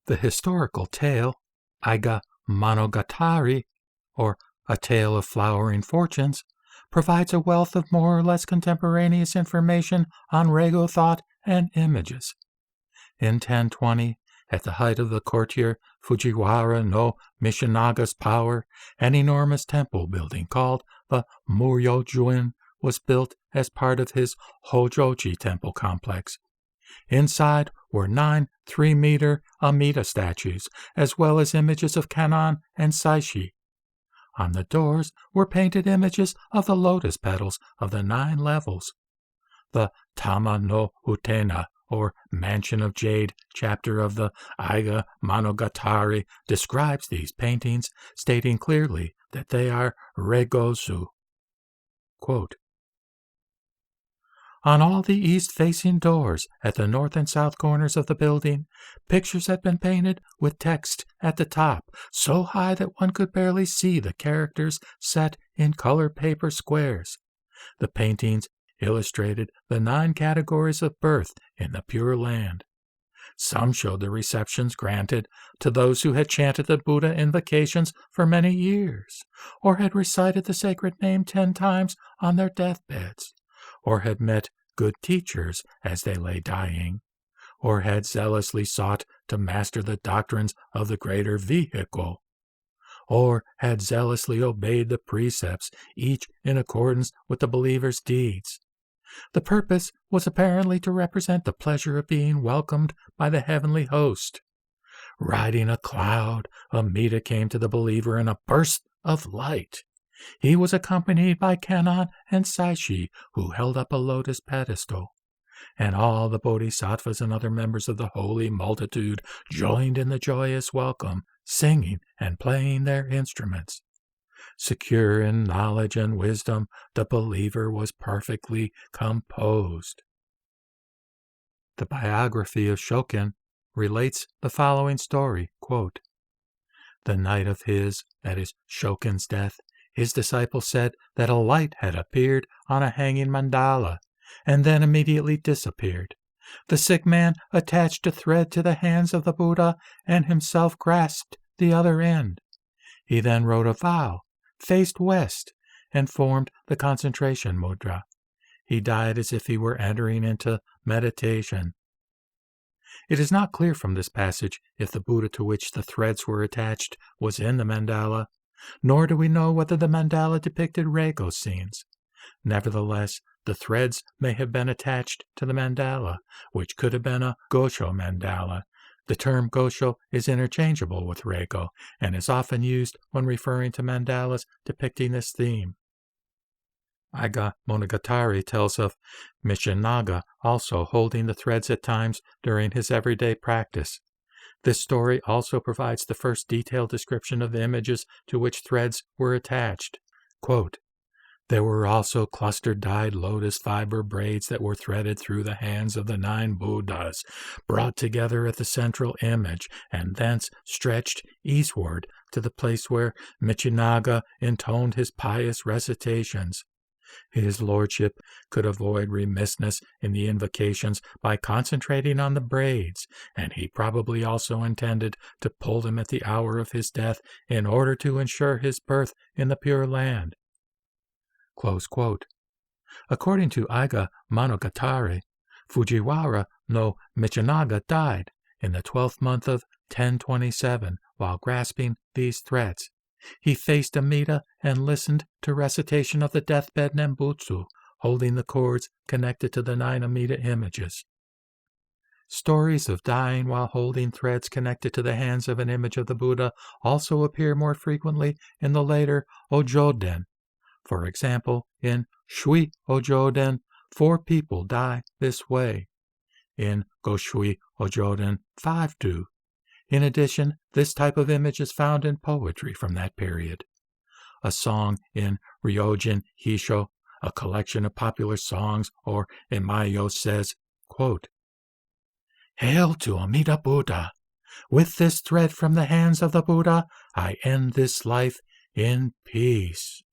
The historical tale, Aiga Monogatari, or A Tale of Flowering Fortunes, provides a wealth of more or less contemporaneous information on Reigo thought and images. In 1020, at the height of the courtier Fujiwara no Mishinaga's power, an enormous temple building called the Muryo-juin was built as part of his Hojoji temple complex. Inside were 9 3-meter Amida statues, as well as images of Kannon and Saishi. On the doors were painted images of the lotus petals of the 9 levels. The Tama no Utena, or Mansion of Jade, chapter of the Aiga Monogatari describes these paintings, stating clearly that they are Reigozu. Quote, on all the east-facing doors at the north and south corners of the building, pictures had been painted with text at the top, so high that one could barely see the characters set in colored paper squares. The paintings illustrated the 9 categories of birth in the Pure Land. Some showed the receptions granted to those who had chanted the Buddha invocations for many years, or had recited the sacred name 10 times on their deathbeds, or had met good teachers as they lay dying, or had zealously sought to master the doctrines of the greater vehicle, or had zealously obeyed the precepts, each in accordance with the believer's deeds. The purpose was apparently to represent the pleasure of being welcomed by the heavenly host. Riding a cloud, Amida came to the believer in a burst of light. He was accompanied by Kannon and Saishi, who held up a lotus pedestal, and all the bodhisattvas and other members of the holy multitude joined in the joyous welcome, singing and playing their instruments. Secure in knowledge and wisdom, the believer was perfectly composed. The biography of Shokin relates the following story, quote, the night of that is Shokin's death, his disciple said that a light had appeared on a hanging mandala, and then immediately disappeared. The sick man attached a thread to the hands of the Buddha and himself grasped the other end. He then wrote a vow, faced west, and formed the concentration mudra. He died as if he were entering into meditation. It is not clear from this passage if the Buddha to which the threads were attached was in the mandala, nor do we know whether the mandala depicted Reigo scenes. Nevertheless, the threads may have been attached to the mandala, which could have been a Gosho mandala. The term Gosho is interchangeable with Reigo and is often used when referring to mandalas depicting this theme. Aiga Monogatari tells of Michinaga also holding the threads at times during his everyday practice. This story also provides the first detailed description of the images to which threads were attached. Quote, there were also clustered dyed lotus fiber braids that were threaded through the hands of the 9 Buddhas, brought together at the central image, and thence stretched eastward to the place where Michinaga intoned his pious recitations. His lordship could avoid remissness in the invocations by concentrating on the braids, and he probably also intended to pull them at the hour of his death in order to ensure his birth in the Pure Land. Close quote. According to Aiga Monogatari, Fujiwara no Michinaga died in the 12th month of 1027 while grasping these threads. He faced Amida and listened to recitation of the Deathbed Nembutsu, holding the cords connected to the 9 Amida images. Stories of dying while holding threads connected to the hands of an image of the Buddha also appear more frequently in the later Ojoden. For example, in Shui Ojoden, 4 people die this way. In Goshui Ojoden, 5 do. In addition, this type of image is found in poetry from that period. A song in Ryojin Hisho, a collection of popular songs, or Imayo, says, quote, hail to Amida Buddha! With this thread from the hands of the Buddha, I end this life in peace.